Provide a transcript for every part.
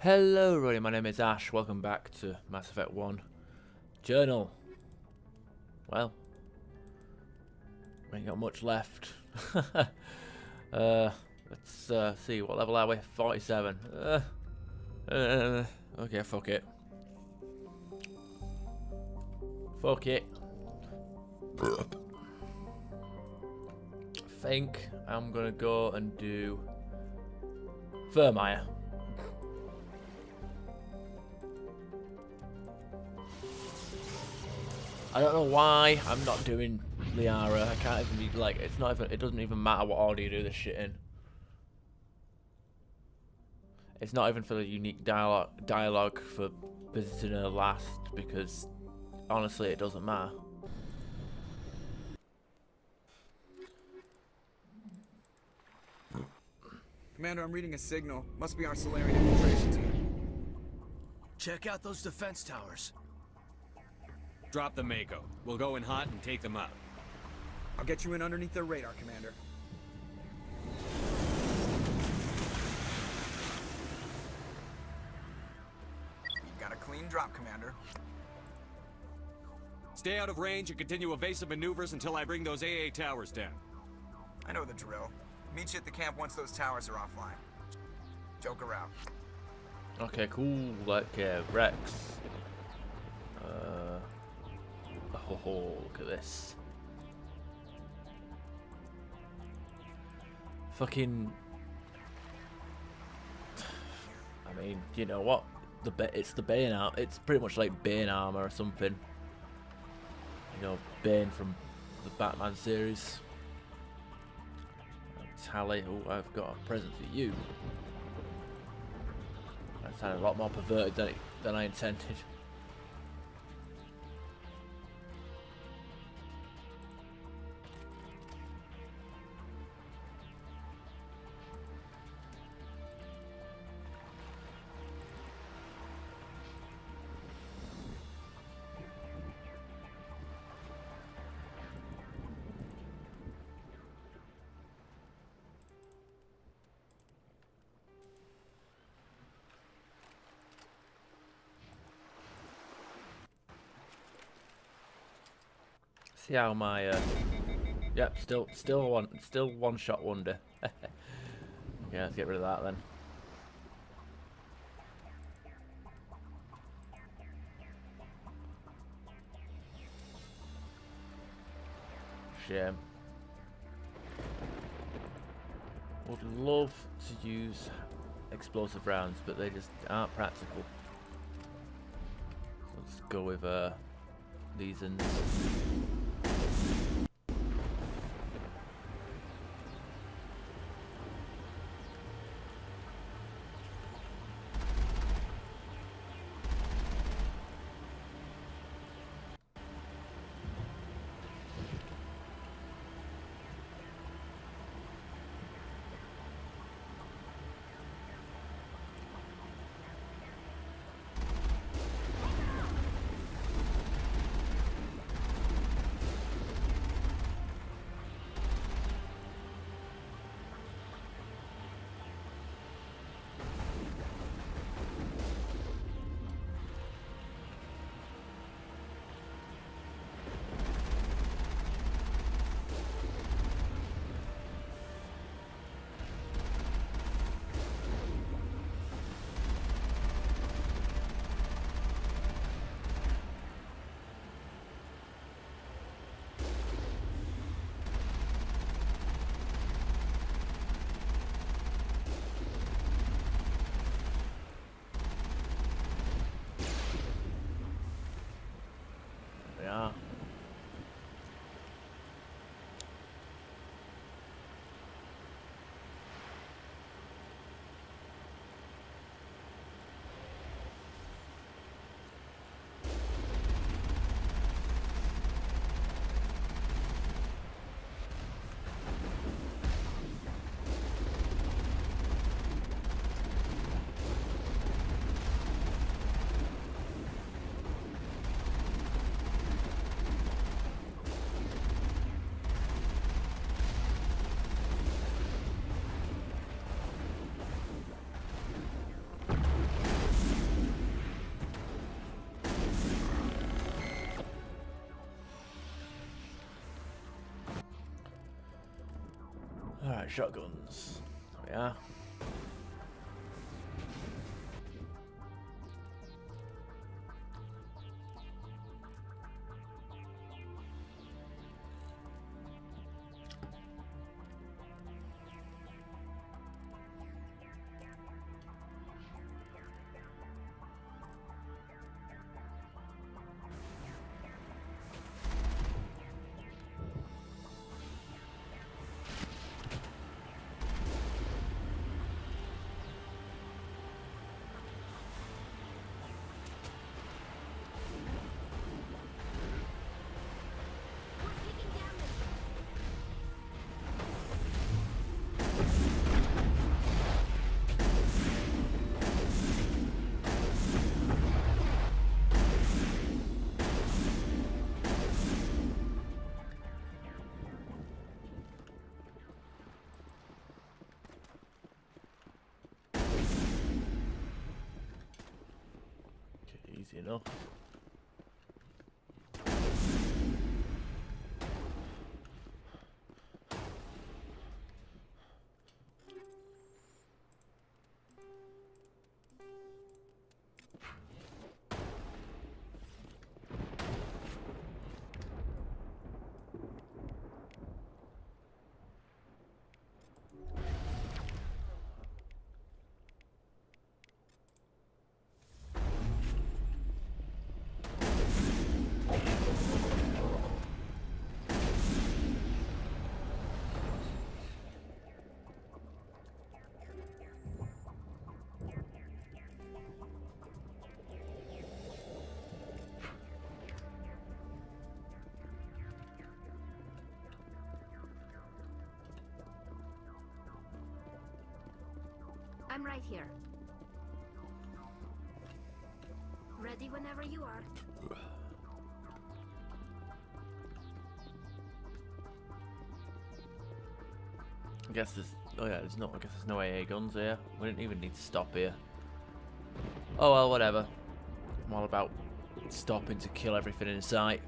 Hello everybody, my name is Ash, welcome back to Mass Effect 1 Journal. Well, we ain't got much left. Let's see, what level are we? 47. Okay, fuck it. Fuck it. I think I'm gonna go and do Virmire. I don't know why I'm not doing Liara. I can't even be like, it's not even, it doesn't even matter what order you do this shit in. It's not even for the unique dialogue for visiting her last, because honestly it doesn't matter. Commander, I'm reading a signal. Must be our Solarian infiltration team. Check out those defense towers. Drop the Mako. We'll go in hot and take them out. I'll get you in underneath their radar, Commander. You've got a clean drop, Commander. Stay out of range and continue evasive maneuvers until I bring those AA towers down. I know the drill. Meet you at the camp once those towers are offline. Joker out. Okay, cool, like Rex. Oh, look at this. Fucking. I mean, you know what? It's the Bane armor. It's pretty much like Bane armor or something. You know, Bane from the Batman series. Tally, oh, I've got a present for you. That sounded a lot more perverted than I intended. See how my yep, still one shot wonder. Yeah, let's get rid of that then. Shame. Would love to use explosive rounds, but they just aren't practical. So let's go with these and Right, shotguns. There we are. Easy enough. I'm right here. Ready whenever you are. I guess there's. Oh yeah, there's no. I guess there's no AA guns here. We didn't even need to stop here. Oh well, whatever. I'm all about stopping to kill everything in sight.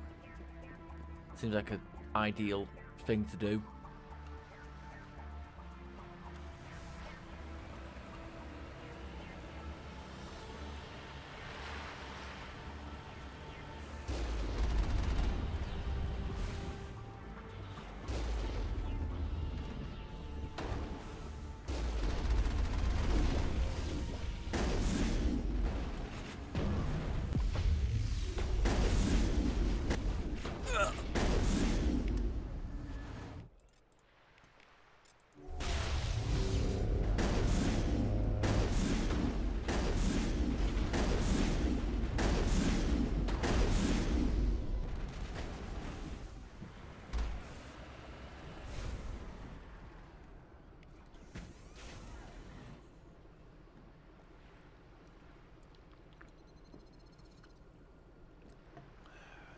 Seems like an ideal thing to do.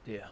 Yeah.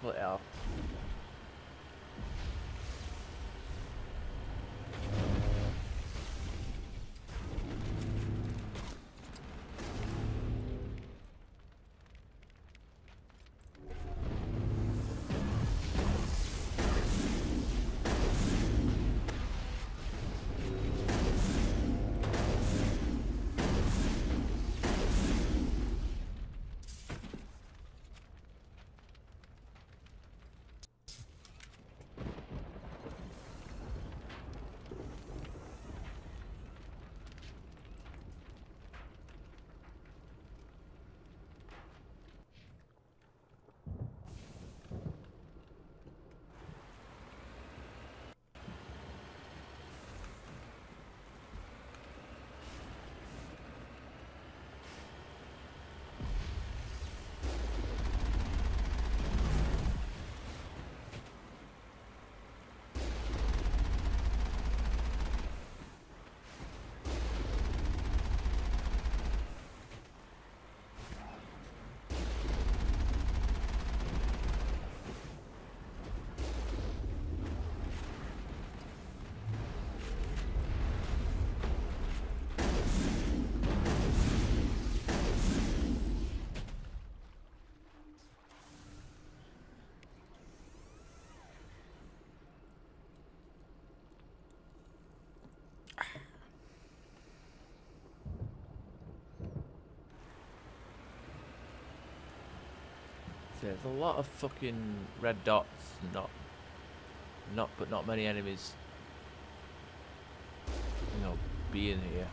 What hell? There's a lot of fucking red dots, but not many enemies, you know, being here.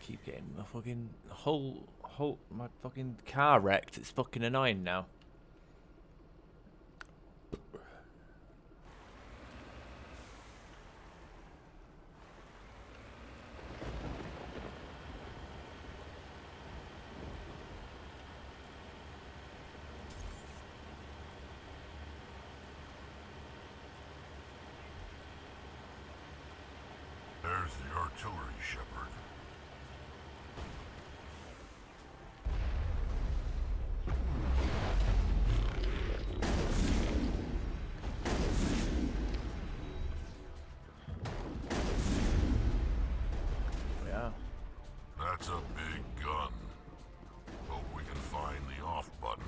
Keep getting my fucking whole my fucking car wrecked. It's fucking annoying now. There's the artillery, Shepard. Yeah. That's a big gun. Hope we can find the off button.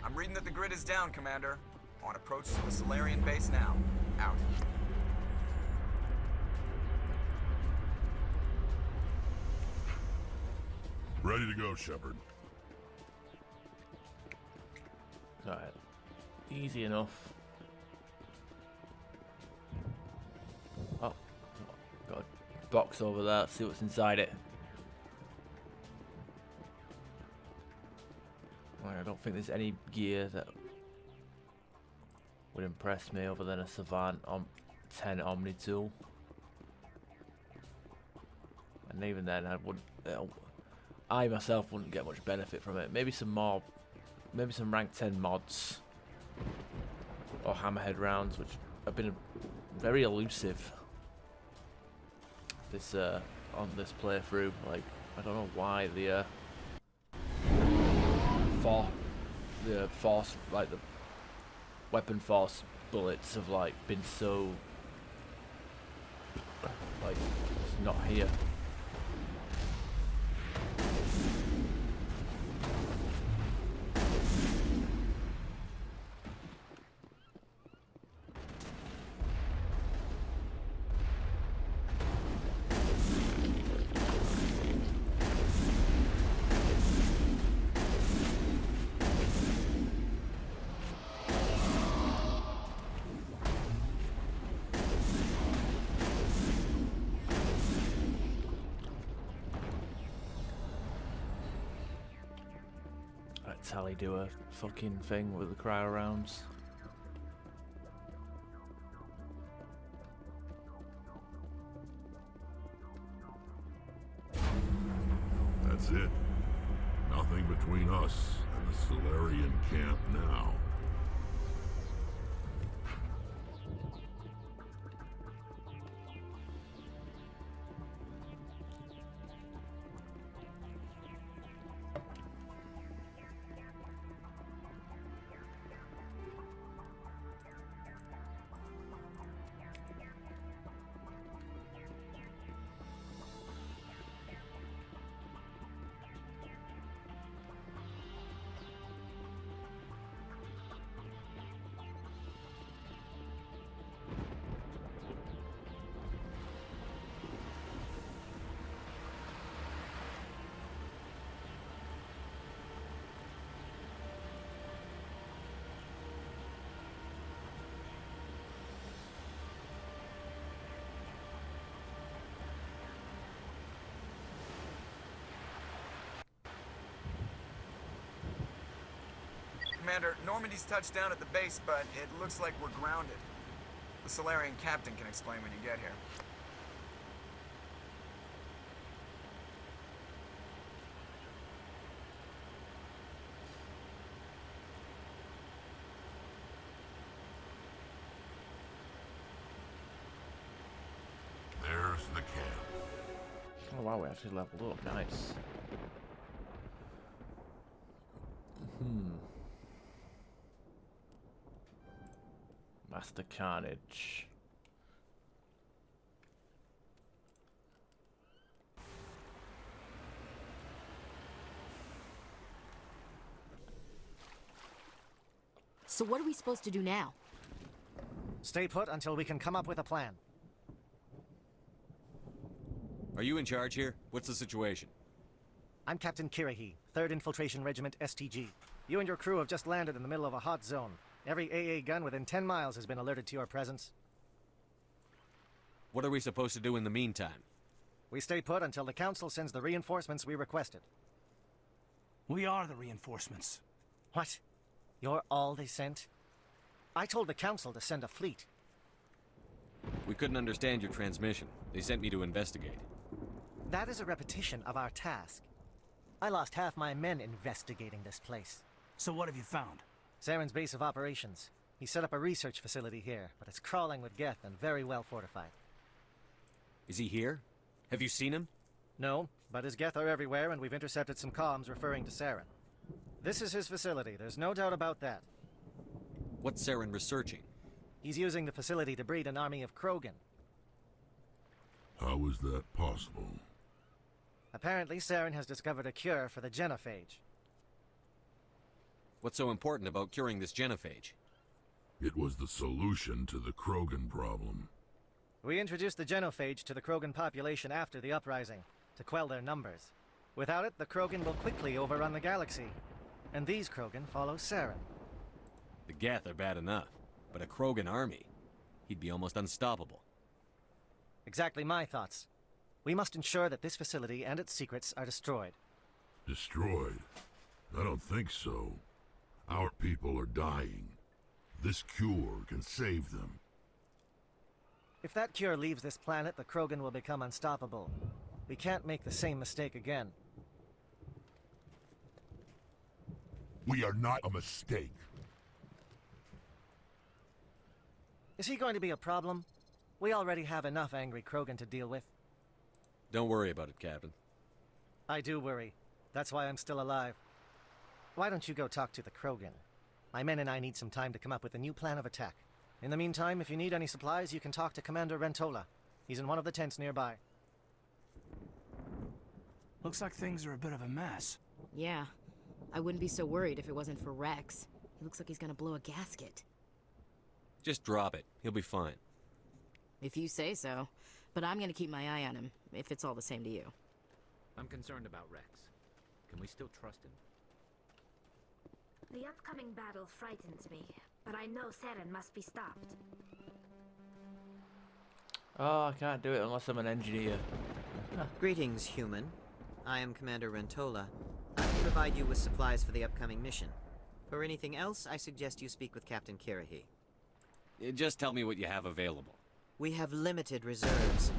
I'm reading that the grid is down, Commander. On approach to the Solarian base now. Out. Ready to go, Shepard. Alright. Easy enough. Oh. Got a box over there. Let's see what's inside it. I don't think there's any gear that would impress me other than a Savant 10 Omni tool. And even then, I myself wouldn't get much benefit from it. Maybe some rank 10 mods or hammerhead rounds, which have been very elusive this on this playthrough. Like, I don't know why the force, like the weapon force bullets have like been so like it's not here. Tally do a fucking thing with the cryo rounds. That's it. Nothing between us and the Solarian camp now. Commander, Normandy's touched down at the base, but it looks like we're grounded. The Solarian captain can explain when you get here. There's the camp. Oh wow, we actually leveled up. Nice. Master Carnage. So what are we supposed to do now? Stay put until we can come up with a plan. Are you in charge here? What's the situation? I'm Captain Kirahi, 3rd Infiltration Regiment STG. You and your crew have just landed in the middle of a hot zone. Every AA gun within 10 miles has been alerted to your presence. What are we supposed to do in the meantime? We stay put until the Council sends the reinforcements we requested. We are the reinforcements. What? You're all they sent? I told the Council to send a fleet. We couldn't understand your transmission. They sent me to investigate. That is a repetition of our task. I lost half my men investigating this place. So what have you found? Saren's base of operations. He set up a research facility here, but it's crawling with Geth and very well fortified. Is he here? Have you seen him? No, but his Geth are everywhere, and we've intercepted some comms referring to Saren. This is his facility, there's no doubt about that. What's Saren researching? He's using the facility to breed an army of Krogan. How is that possible? Apparently, Saren has discovered a cure for the genophage. What's so important about curing this genophage? It was the solution to the Krogan problem. We introduced the genophage to the Krogan population after the uprising, to quell their numbers. Without it, the Krogan will quickly overrun the galaxy. And these Krogan follow Saren. The Geth are bad enough, but a Krogan army? He'd be almost unstoppable. Exactly my thoughts. We must ensure that this facility and its secrets are destroyed. Destroyed? I don't think so. Our people are dying. This cure can save them. If that cure leaves this planet, the Krogan will become unstoppable. We can't make the same mistake again. We are not a mistake. Is he going to be a problem? We already have enough angry Krogan to deal with. Don't worry about it, Captain. I do worry. That's why I'm still alive. Why don't you go talk to the Krogan? My men and I need some time to come up with a new plan of attack. In the meantime, if you need any supplies, you can talk to Commander Rentola. He's in one of the tents nearby. Looks like things are a bit of a mess. Yeah. I wouldn't be so worried if it wasn't for Rex. He looks like he's gonna blow a gasket. Just drop it. He'll be fine. If you say so. But I'm gonna keep my eye on him, if it's all the same to you. I'm concerned about Rex. Can we still trust him? The upcoming battle frightens me, but I know Saren must be stopped. Oh, I can't do it unless I'm an engineer. Greetings, human. I am Commander Rentola. I can provide you with supplies for the upcoming mission. For anything else, I suggest you speak with Captain Kirahi. Just tell me what you have available. We have limited reserves.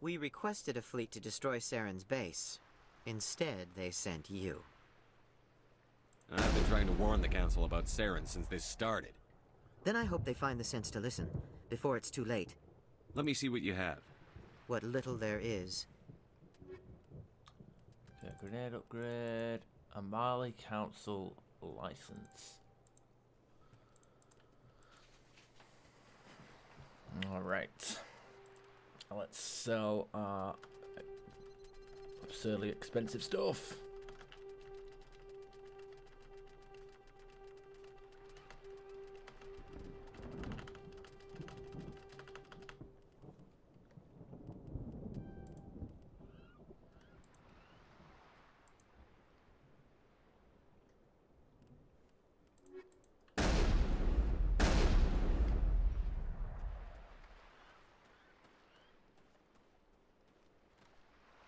We requested a fleet to destroy Saren's base. Instead, they sent you. I've been trying to warn the Council about Saren since this started. Then I hope they find the sense to listen, before it's too late. Let me see what you have. What little there is. Okay, grenade upgrade. A Mali Council license. Alright. Let's sell absurdly expensive stuff.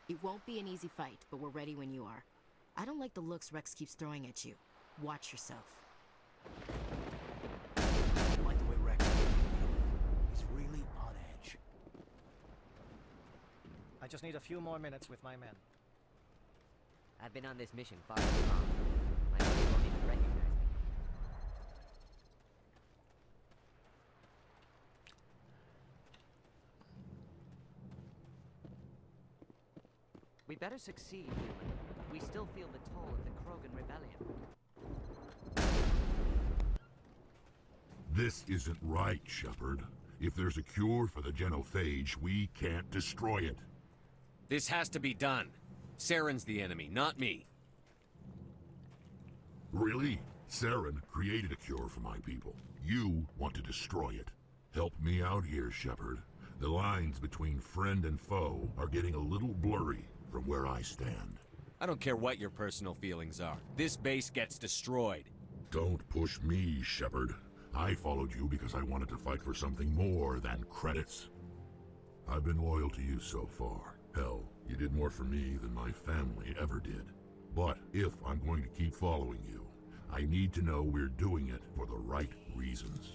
It won't be an easy fight, but we're ready when you are. I don't like the looks Rex keeps throwing at you. Watch yourself. I don't like the way Rex is behaving. He's really on edge. I just need a few more minutes with my men. I've been on this mission far too long. My men won't even recognize me. We better succeed, human. We still feel the toll of the Krogan rebellion. This isn't right, Shepard. If there's a cure for the genophage, we can't destroy it. This has to be done. Saren's the enemy, not me. Really? Saren created a cure for my people. You want to destroy it. Help me out here, Shepard. The lines between friend and foe are getting a little blurry from where I stand. I don't care what your personal feelings are. This base gets destroyed. Don't push me, Shepard. I followed you because I wanted to fight for something more than credits. I've been loyal to you so far. Hell, you did more for me than my family ever did. But if I'm going to keep following you, I need to know we're doing it for the right reasons.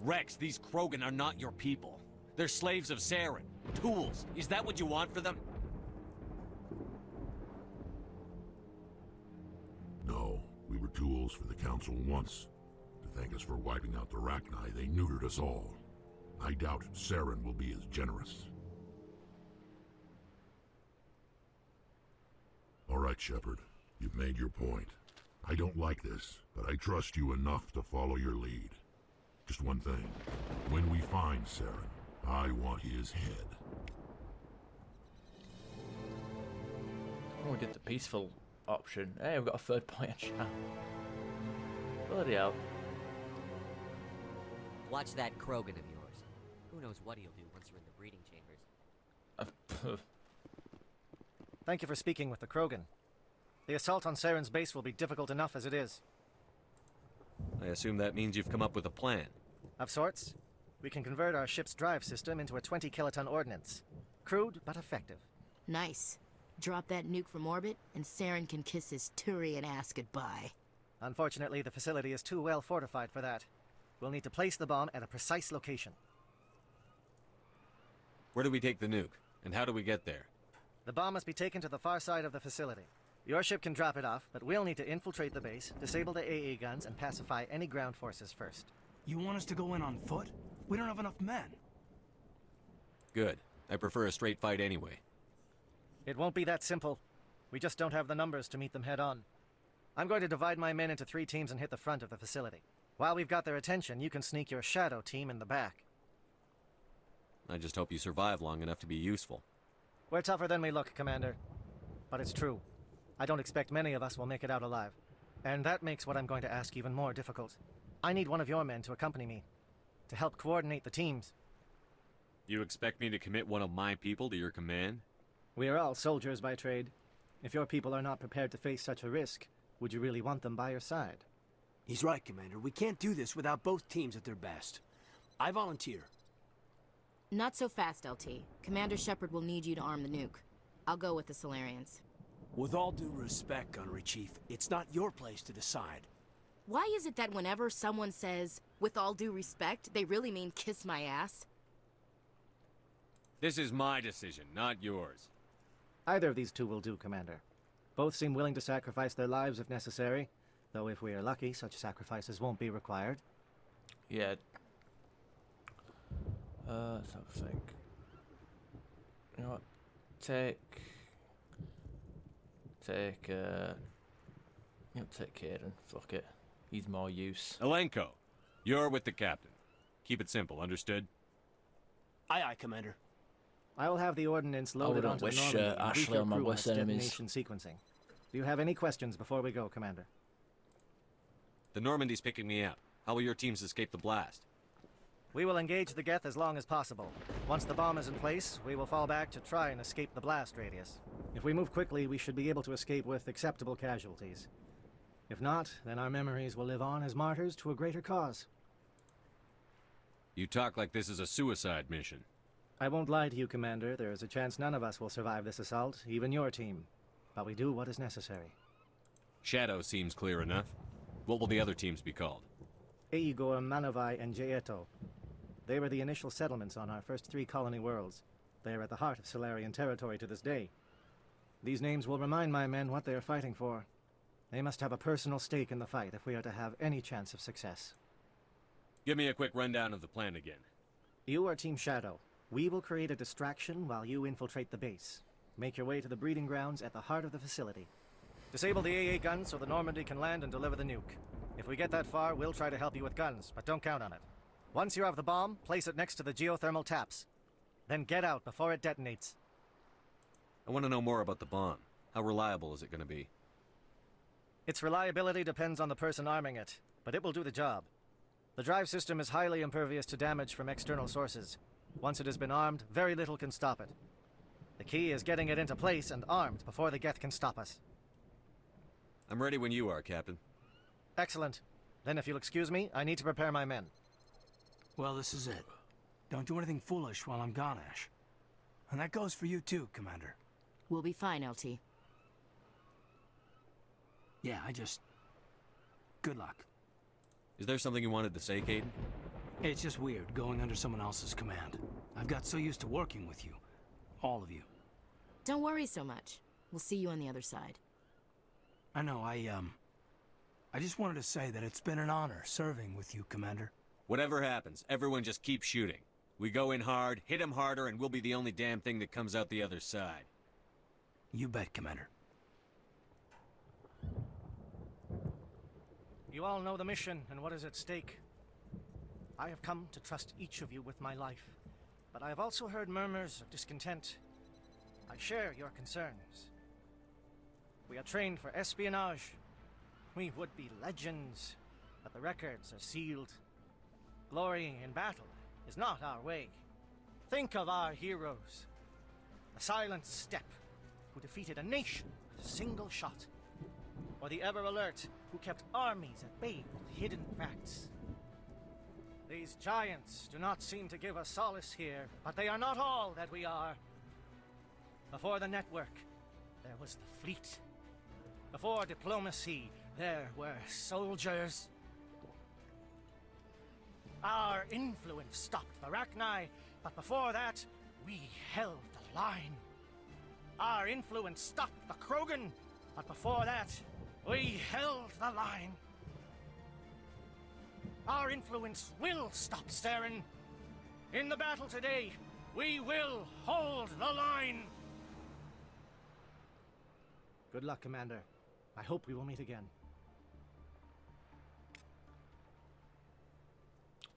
Rex, these Krogan are not your people. They're slaves of Saren. Tools. Is that what you want for them? No, we were tools for the Council once. To thank us for wiping out the Rachni, they neutered us all. I doubt Saren will be as generous. All right, Shepard. You've made your point. I don't like this, but I trust you enough to follow your lead. Just one thing. When we find Saren, I want his head. Oh, we did the peaceful option. Hey, we've got a third point of chat. Bloody hell. Watch that Krogan of yours. Who knows what he'll do once you're in the breeding chambers. Thank you for speaking with the Krogan. The assault on Saren's base will be difficult enough as it is. I assume that means you've come up with a plan. Of sorts. We can convert our ship's drive system into a 20-kiloton ordnance. Crude, but effective. Nice. Drop that nuke from orbit, and Saren can kiss his Turian ass goodbye. Unfortunately, the facility is too well fortified for that. We'll need to place the bomb at a precise location. Where do we take the nuke? And how do we get there? The bomb must be taken to the far side of the facility. Your ship can drop it off, but we'll need to infiltrate the base, disable the AA guns, and pacify any ground forces first. You want us to go in on foot? We don't have enough men. Good. I prefer a straight fight anyway. It won't be that simple. We just don't have the numbers to meet them head-on. I'm going to divide my men into 3 teams and hit the front of the facility. While we've got their attention, you can sneak your shadow team in the back. I just hope you survive long enough to be useful. We're tougher than we look, Commander. But it's true. I don't expect many of us will make it out alive. And that makes what I'm going to ask even more difficult. I need one of your men to accompany me, to help coordinate the teams. You expect me to commit one of my people to your command? We are all soldiers by trade. If your people are not prepared to face such a risk, would you really want them by your side? He's right, Commander. We can't do this without both teams at their best. I volunteer. Not so fast, LT. Commander Shepard will need you to arm the nuke. I'll go with the Solarians. With all due respect, Gunnery Chief, it's not your place to decide. Why is it that whenever someone says, with all due respect, they really mean kiss my ass? This is my decision, not yours. Either of these two will do, Commander. Both seem willing to sacrifice their lives if necessary, though if we are lucky, such sacrifices won't be required. Yeah. Let's have a think. You know what? Take Caden. Fuck it. He's more use. Alenko, you're with the captain. Keep it simple, understood? Aye, aye, Commander. I will have the ordnance loaded onto the Normandy and brief Ashley your on my crew on worst its enemies. detonation sequencing. Do you have any questions before we go, Commander? The Normandy's picking me up. How will your teams escape the blast? We will engage the Geth as long as possible. Once the bomb is in place, we will fall back to try and escape the blast radius. If we move quickly, we should be able to escape with acceptable casualties. If not, then our memories will live on as martyrs to a greater cause. You talk like this is a suicide mission. I won't lie to you, Commander. There is a chance none of us will survive this assault, even your team. But we do what is necessary. Shadow seems clear enough. What will the other teams be called? Igor, Manovai, and Jaeto. They were the initial settlements on our first 3 colony worlds. They are at the heart of Solarian territory to this day. These names will remind my men what they are fighting for. They must have a personal stake in the fight if we are to have any chance of success. Give me a quick rundown of the plan again. You are Team Shadow. We will create a distraction while you infiltrate the base. Make your way to the breeding grounds at the heart of the facility. Disable the AA guns so the Normandy can land and deliver the nuke. If we get that far, we'll try to help you with guns, but don't count on it. Once you have the bomb, place it next to the geothermal taps. Then get out before it detonates. I want to know more about the bomb. How reliable is it going to be? Its reliability depends on the person arming it, but it will do the job. The drive system is highly impervious to damage from external sources. Once it has been armed, very little can stop it. The key is getting it into place and armed before the Geth can stop us. I'm ready when you are, Captain. Excellent. Then if you'll excuse me, I need to prepare my men. Well, this is it. Don't do anything foolish while I'm gone, Ash. And that goes for you too, Commander. We'll be fine, LT. Yeah, good luck. Is there something you wanted to say, Caden? It's just weird, going under someone else's command. I've got so used to working with you. All of you. Don't worry so much. We'll see you on the other side. I know, I just wanted to say that it's been an honor serving with you, Commander. Whatever happens, everyone just keep shooting. We go in hard, hit them harder, and we'll be the only damn thing that comes out the other side. You bet, Commander. You all know the mission and what is at stake. I have come to trust each of you with my life, but I have also heard murmurs of discontent. I share your concerns. We are trained for espionage. We would be legends, but the records are sealed. Glorying in battle is not our way. Think of our heroes. The Silent Steppe, who defeated a nation with a single shot. Or the Ever Alert, who kept armies at bay with hidden facts. These giants do not seem to give us solace here, but they are not all that we are. Before the network, there was the fleet. Before diplomacy, there were soldiers. Our influence stopped the Rachni, but before that, we held the line. Our influence stopped the Krogan, but before that, we held the line. Our influence will stop Saren. In the battle today, we will hold the line. Good luck, Commander. I hope we will meet again.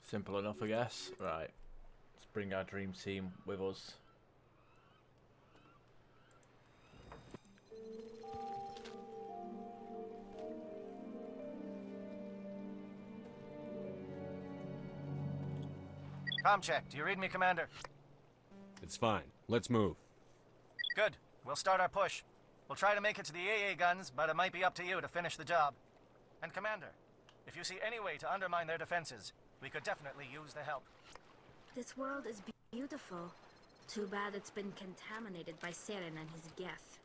Simple enough, I guess. Right. Let's bring our dream team with us. Com check. Do you read me, Commander? It's fine. Let's move. Good. We'll start our push. We'll try to make it to the AA guns, but it might be up to you to finish the job. And Commander, if you see any way to undermine their defenses, we could definitely use the help. This world is beautiful. Too bad it's been contaminated by Saren and his Geth.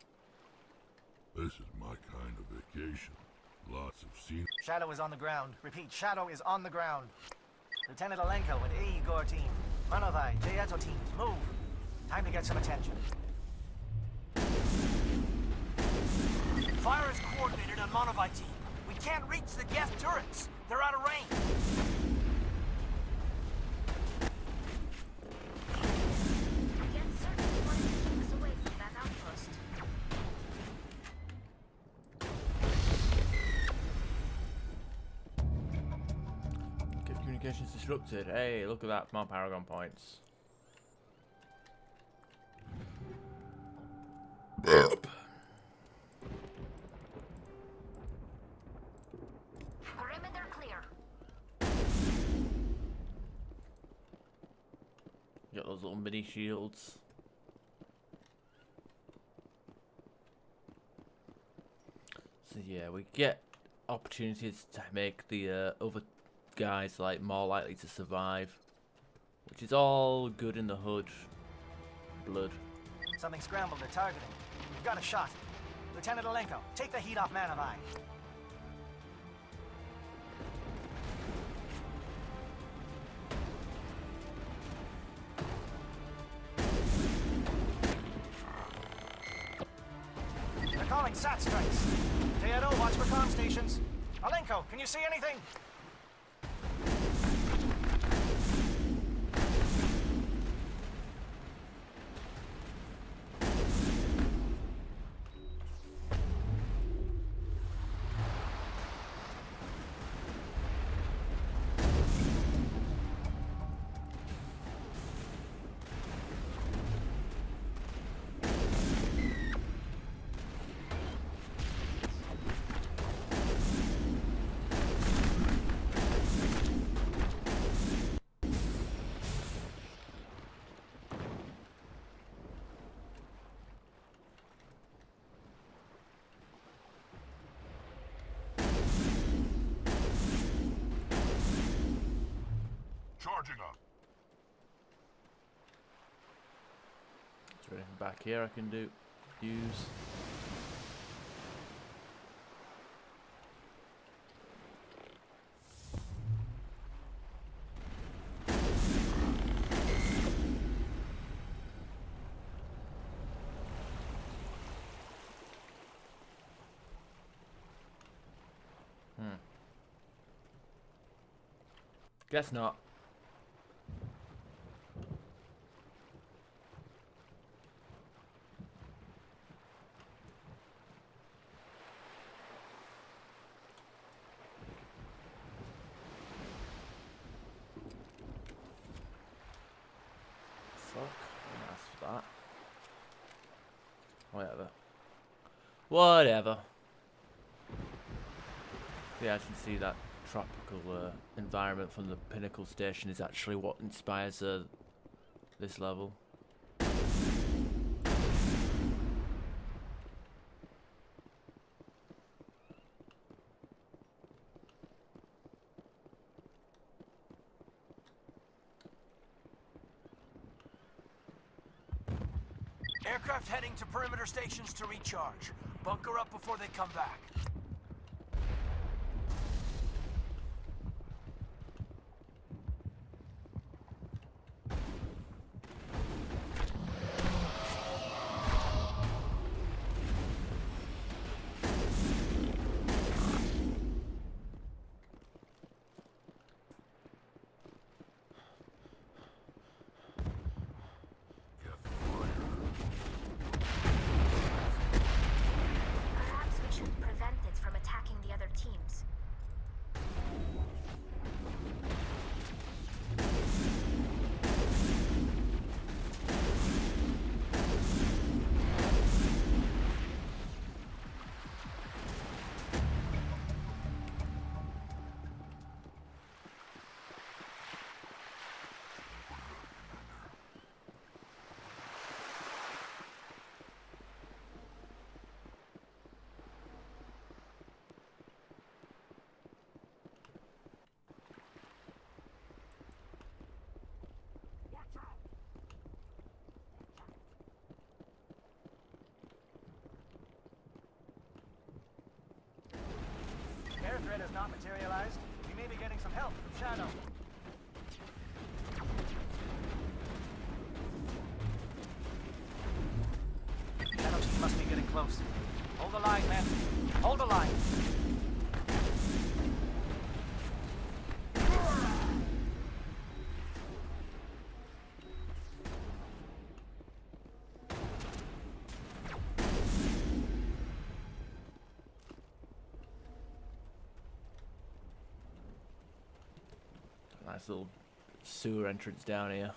This is my kind of vacation. Lots of scene. Shadow is on the ground. Repeat, Shadow is on the ground. Lieutenant Alenko with Igor team. Manovai, Jaeto teams, move. Time to get some attention. Fire is coordinated on Monovite team. We can't reach the Geth turrets. They're out of range. Geth certainly wanted to keep us away from that outpost. Get communications disrupted. Hey, look at that. More Paragon points. Perimeter clear. Got those little mini shields. So yeah, we get opportunities to make the other guys like more likely to survive, which is all good in the hood, blood. Something scrambled their targeting. We've got a shot. Lieutenant Alenko, take the heat off Man of Eye. They're calling SAT strikes. Teodo, watch for comm stations. Alenko, can you see anything? Charging up. Is there anything back here I can use? Guess not. Fuck. That's that. Whatever. Whatever. Yeah, I can see that tropical environment from the Pinnacle Station is actually what inspires this level. Aircraft heading to perimeter stations to recharge. Bunker up before they come back. Perhaps we should prevent it from attacking the other teams. Air threat has not materialized. We may be getting some help from Shadow. Shadow team must be getting close. Hold the line, man. Hold the line. Nice little sewer entrance down here.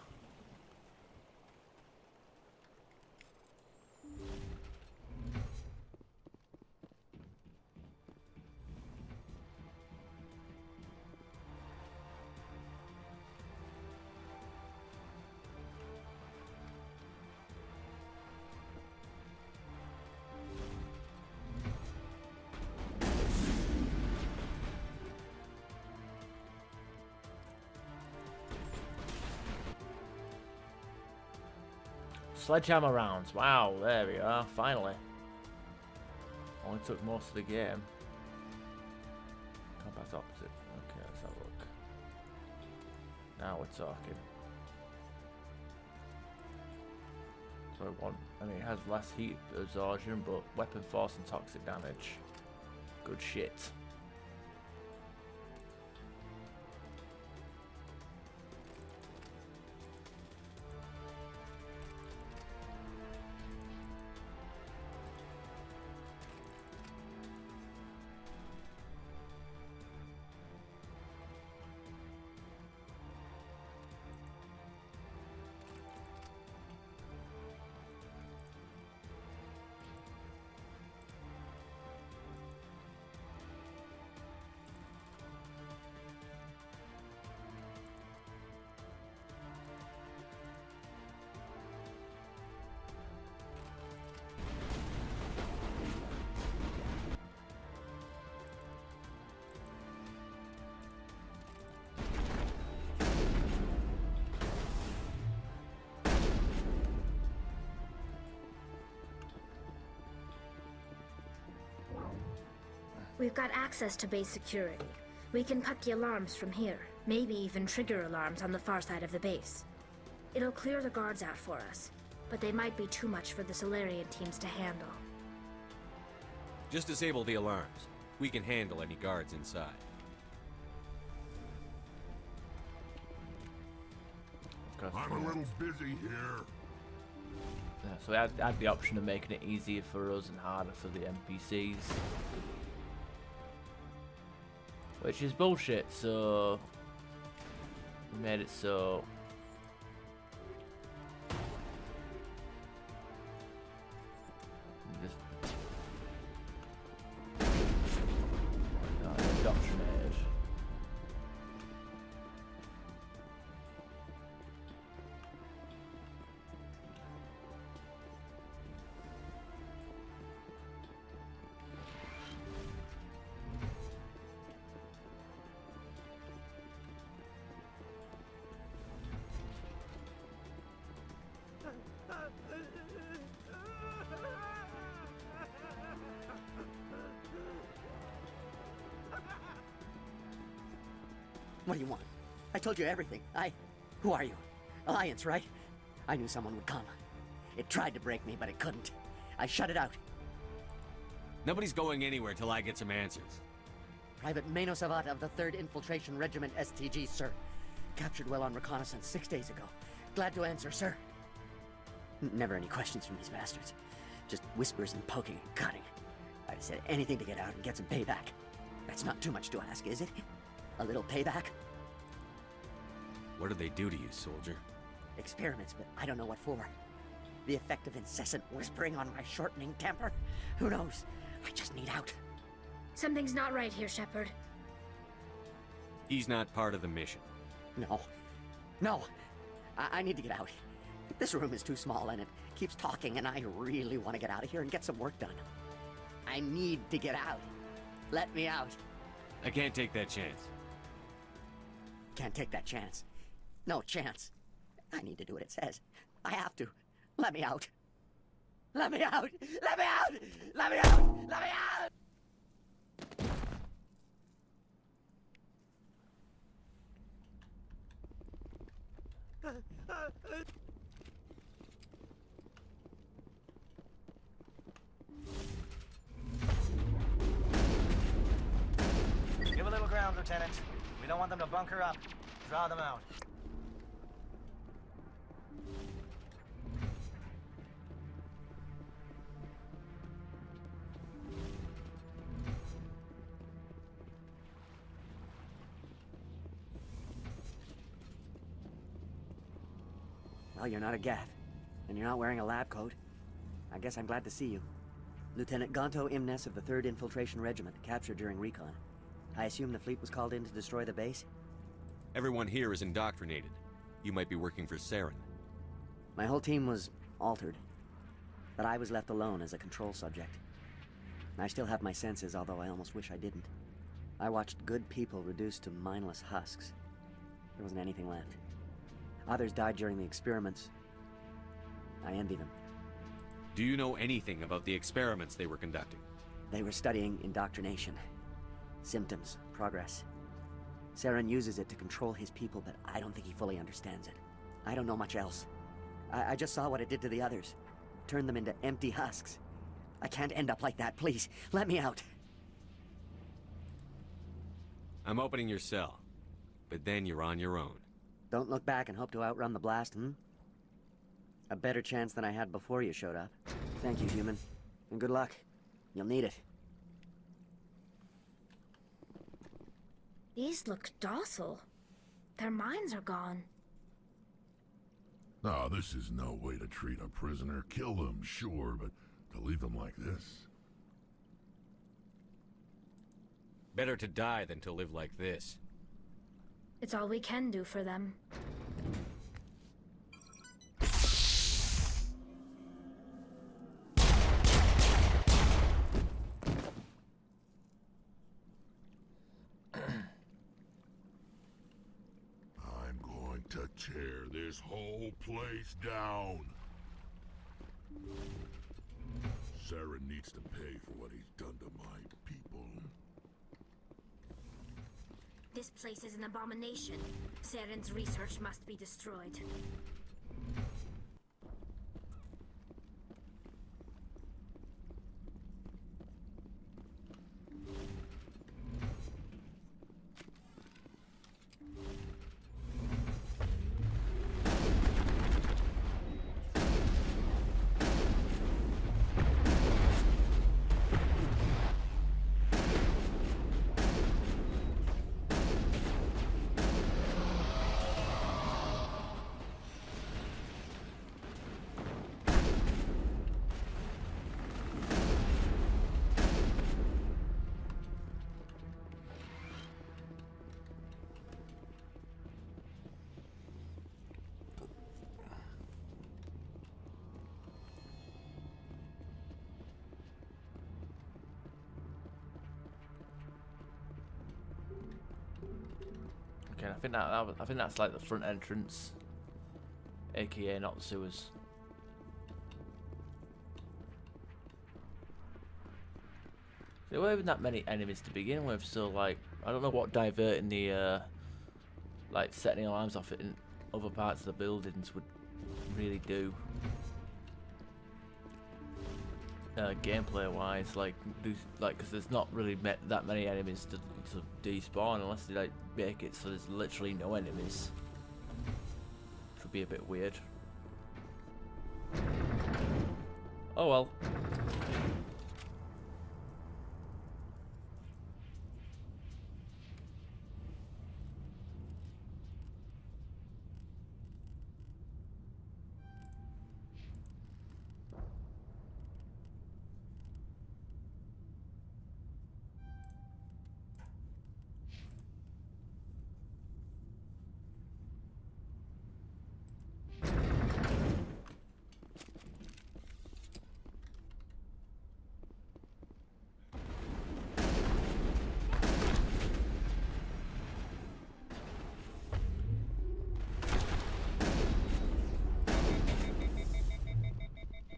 sledgehammer rounds. Wow, there we are, finally. Only took most of the game. Combat opposite. Okay, let's have a look. Now we're talking. So I mean, it has less heat absorption, but weapon force and toxic damage. Good shit. We've got access to base security. We can put the alarms from here. Maybe even trigger alarms on the far side of the base. It'll clear the guards out for us, but they might be too much for the Solarian teams to handle. Just disable the alarms. We can handle any guards inside. I'm a little busy here. Yeah, so we had the option of making it easier for us and harder for the NPCs. Which is bullshit, so we made it so just indoctrinated. What do you want? I told you everything. Who are you? Alliance, right? I knew someone would come. It tried to break me, but it couldn't. I shut it out. Nobody's going anywhere till I get some answers. Private Mano Savat of the 3rd Infiltration Regiment STG, sir. Captured well on reconnaissance 6 days ago. Glad to answer, sir. Never any questions from these bastards. Just whispers and poking and cutting. I'd have said anything to get out and get some payback. That's not too much to ask, is it? A little payback? What do they do to you, soldier? Experiments, but I don't know what for. The effect of incessant whispering on my shortening temper? Who knows? I just need out. Something's not right here, Shepard. He's not part of the mission. No. No. I need to get out. This room is too small and it keeps talking and I really want to get out of here and get some work done. I need to get out. Let me out. I can't take that chance. Can't take that chance. No chance. I need to do what it says. I have to. Let me out. Let me out! Let me out! Let me out! Let me out! Give a little ground, Lieutenant. We don't want them to bunker up. Draw them out. Well, you're not a Gaff, and you're not wearing a lab coat. I guess I'm glad to see you. Lieutenant Gonto Imnes of the 3rd Infiltration Regiment, captured during recon. I assume the fleet was called in to destroy the base? Everyone here is indoctrinated. You might be working for Saren. My whole team was altered, but I was left alone as a control subject. I still have my senses, although I almost wish I didn't. I watched good people reduced to mindless husks. There wasn't anything left. Others died during the experiments. I envy them. Do you know anything about the experiments they were conducting? They were studying indoctrination. Symptoms, progress. Saren uses it to control his people, but I don't think he fully understands it. I don't know much else. I just saw what it did to the others. Turned them into empty husks. I can't end up like that, please. Let me out. I'm opening your cell, but then you're on your own. Don't look back and hope to outrun the blast, A better chance than I had before you showed up. Thank you, human. And good luck. You'll need it. These look docile. Their minds are gone. No, this is no way to treat a prisoner. Kill them, sure, but to leave them like this? Better to die than to live like this. It's all we can do for them. I'm going to tear this whole place down. Saren needs to pay for what he's done to my people. This place is an abomination. Saren's research must be destroyed. Okay, I think that's like the front entrance, aka not the sewers. There weren't even that many enemies to begin with, so like I don't know what diverting the like setting alarms off it in other parts of the buildings would really do. Gameplay wise, like because there's not really that many enemies to despawn unless they like make it so there's literally no enemies, which would be a bit weird. Oh well.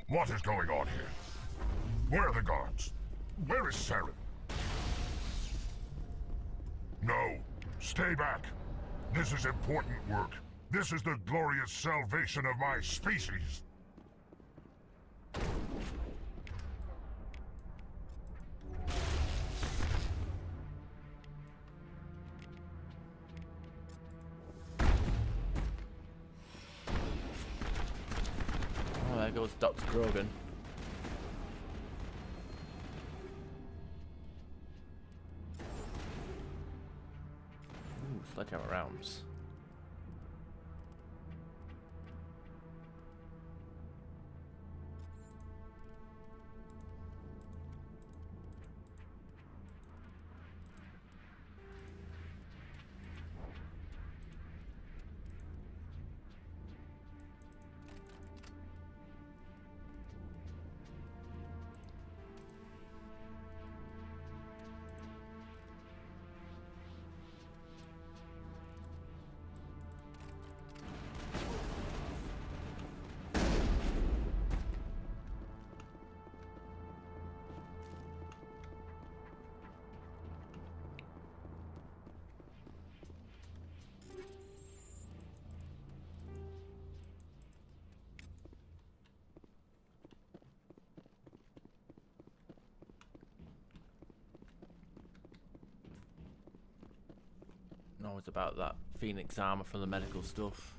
What is going on here? Where are the guards? Where is Saren? No, stay back. This is important work. This is the glorious salvation of my species. There goes Dr. Grogan. Ooh, sledgehammer rounds. Always about that Phoenix armor from the medical stuff.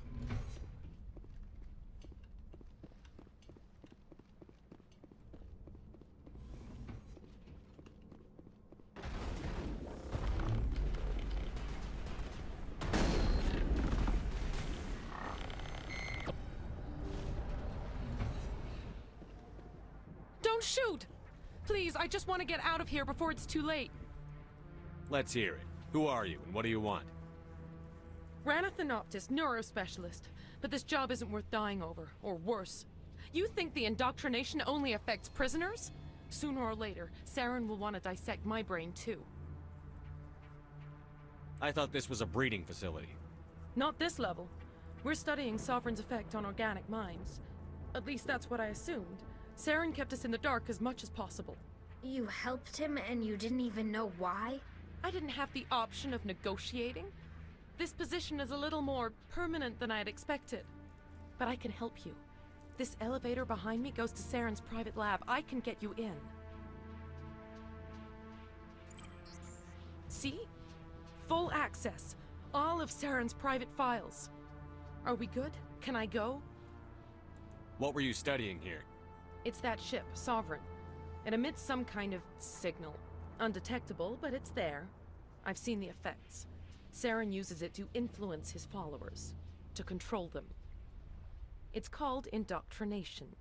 Don't shoot! Please, I just want to get out of here before it's too late. Let's hear it. Who are you, and what do you want? Ranathanoptis, neurospecialist. But this job isn't worth dying over, or worse. You think the indoctrination only affects prisoners? Sooner or later, Saren will want to dissect my brain too. I thought this was a breeding facility. Not this level. We're studying Sovereign's effect on organic minds. At least that's what I assumed. Saren kept us in the dark as much as possible. You helped him and you didn't even know why? I didn't have the option of negotiating. This position is a little more permanent than I had expected. But I can help you. This elevator behind me goes to Saren's private lab. I can get you in. See? Full access. All of Saren's private files. Are we good? Can I go? What were you studying here? It's that ship, Sovereign. It emits some kind of signal. Undetectable, but it's there. I've seen the effects. Saren uses it to influence his followers, to control them. It's called indoctrination.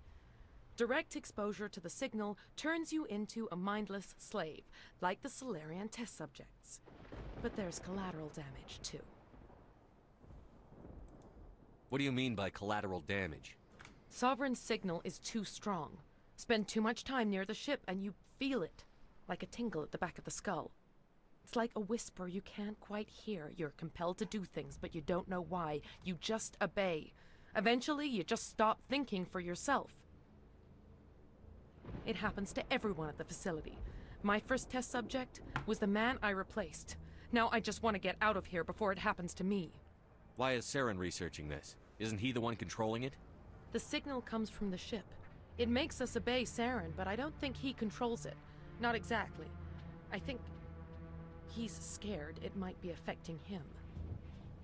Direct exposure to the signal turns you into a mindless slave, like the Solarian test subjects. But there's collateral damage, too. What do you mean by collateral damage? Sovereign's signal is too strong. Spend too much time near the ship and you feel it, like a tingle at the back of the skull. It's like a whisper you can't quite hear. You're compelled to do things, but you don't know why. You just obey. Eventually, you just stop thinking for yourself. It happens to everyone at the facility. My first test subject was the man I replaced. Now I just want to get out of here before it happens to me. Why is Saren researching this? Isn't he the one controlling it? The signal comes from the ship. It makes us obey Saren, but I don't think he controls it. Not exactly. I think he's scared it might be affecting him.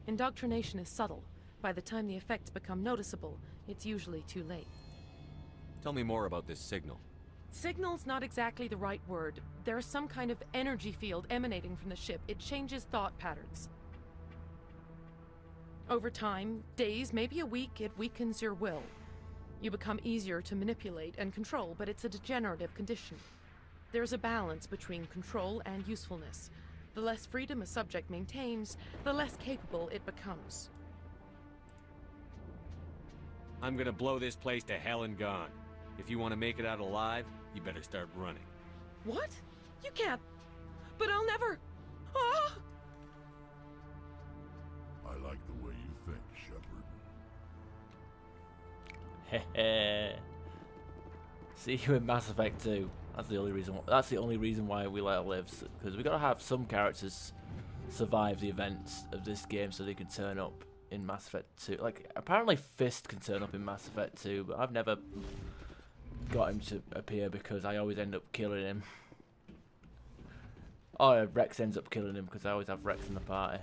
Indoctrination is subtle. By the time the effects become noticeable, it's usually too late. Tell me more about this signal. Signal's not exactly the right word. There's some kind of energy field emanating from the ship. It changes thought patterns. Over time, days, maybe a week, it weakens your will. You become easier to manipulate and control, but it's a degenerative condition. There's a balance between control and usefulness. The less freedom a subject maintains, the less capable it becomes. I'm gonna blow this place to hell and gone. If you want to make it out alive, you better start running. What? You can't. But I'll never. Ah! I like the way you think, Shepard. Heh. See you in Mass Effect 2. That's the only reason. That's the only reason why we let her live, because we gotta have some characters survive the events of this game so they can turn up in Mass Effect 2. Like apparently Fist can turn up in Mass Effect 2, but I've never got him to appear because I always end up killing him. Oh, Rex ends up killing him because I always have Rex in the party.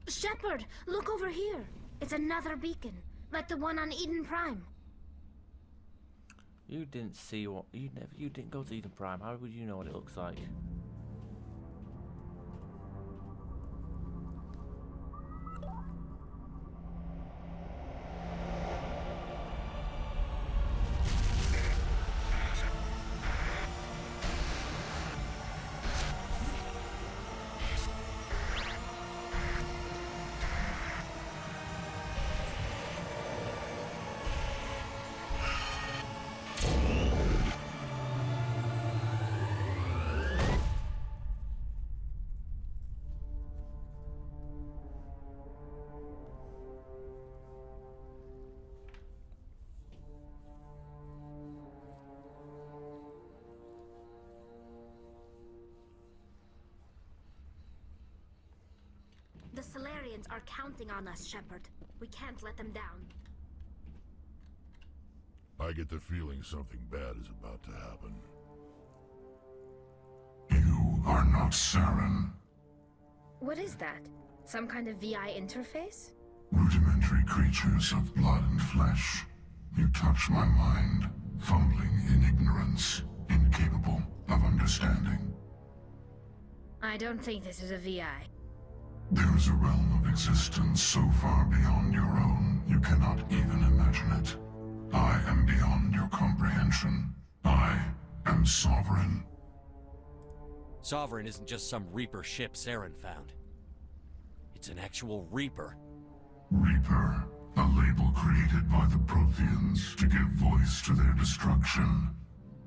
Shepard, look over here. It's another beacon, like the one on Eden Prime. You didn't see what you didn't go to Eden Prime. How would you know what it looks like? Protheans are counting on us, Shepard. We can't let them down. I get the feeling something bad is about to happen. You are not Saren. What is that? Some kind of VI interface? Rudimentary creatures of blood and flesh. You touch my mind, fumbling in ignorance, incapable of understanding. I don't think this is a VI. There is a realm of existence so far beyond your own, you cannot even imagine it. I am beyond your comprehension. I am Sovereign. Sovereign isn't just some Reaper ship Saren found. It's an actual Reaper. Reaper, a label created by the Protheans to give voice to their destruction.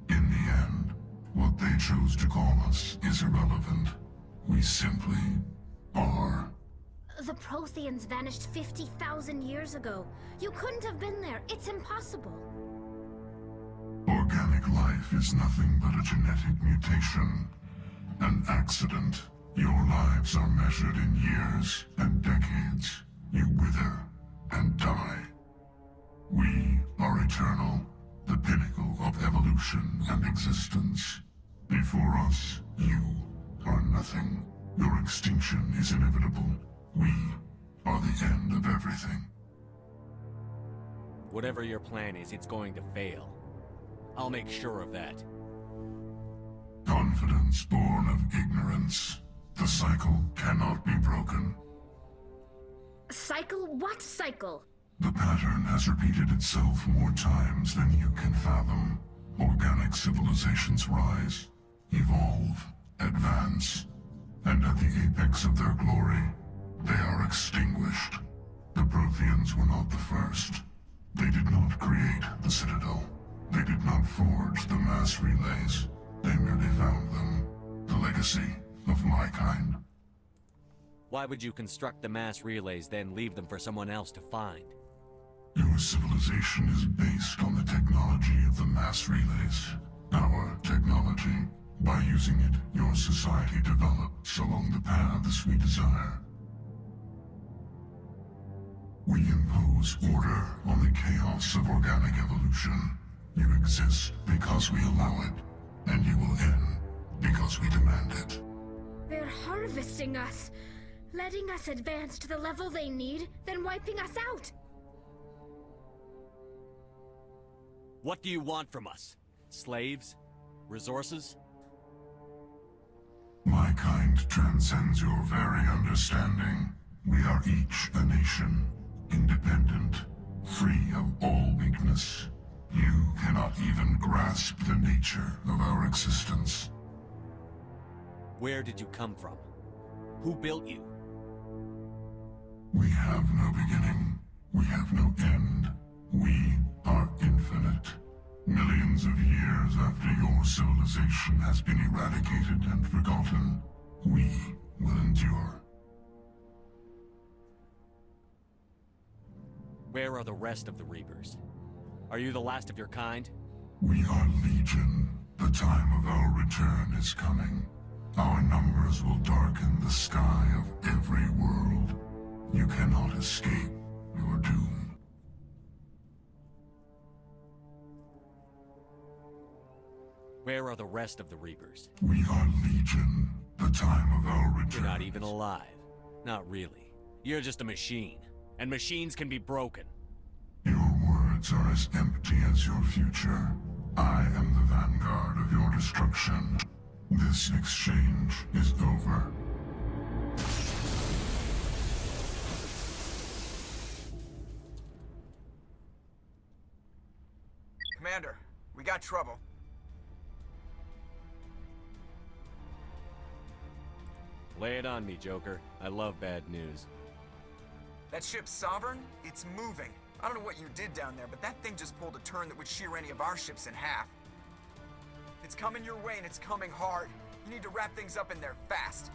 In the end, what they chose to call us is irrelevant. We simply are. The Protheans vanished 50,000 years ago. You couldn't have been there. It's impossible. Organic life is nothing but a genetic mutation. An accident. Your lives are measured in years and decades. You wither and die. We are eternal, the pinnacle of evolution and existence. Before us, you are nothing. Your extinction is inevitable. We are the end of everything. Whatever your plan is, it's going to fail. I'll make sure of that. Confidence born of ignorance. The cycle cannot be broken. Cycle? What cycle? The pattern has repeated itself more times than you can fathom. Organic civilizations rise, evolve, advance, and at the apex of their glory, they are extinguished. The Protheans were not the first. They did not create the Citadel. They did not forge the mass relays. They merely found them. The legacy of my kind. Why would you construct the mass relays, then leave them for someone else to find? Your civilization is based on the technology of the mass relays. Our technology. By using it, your society develops along the paths we desire. We impose order on the chaos of organic evolution. You exist because we allow it, and you will end because we demand it. They're harvesting us, letting us advance to the level they need, then wiping us out. What do you want from us? Slaves? Resources? My kind transcends your very understanding. We are each a nation, independent, free of all weakness. You cannot even grasp the nature of our existence. Where did you come from? Who built you? We have no beginning. We have no end. We are infinite. Millions of years after your civilization has been eradicated and forgotten, we will endure. Where are the rest of the Reapers? Are you the last of your kind? We are Legion. The time of our return is coming. Our numbers will darken the sky of every world. You cannot escape your doom. Where are the rest of the Reapers? We are Legion. The time of our return. You're not even alive. Not really. You're just a machine. And machines can be broken. Your words are as empty as your future. I am the Vanguard of your destruction. This exchange is over. Commander, we got trouble. Lay it on me, Joker. I love bad news. That ship's Sovereign? It's moving. I don't know what you did down there, but that thing just pulled a turn that would shear any of our ships in half. It's coming your way, and it's coming hard. You need to wrap things up in there fast.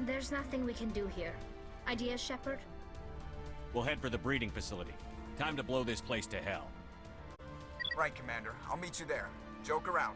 There's nothing we can do here. Ideas, Shepard? We'll head for the breeding facility. Time to blow this place to hell. Right, Commander. I'll meet you there. Joker out.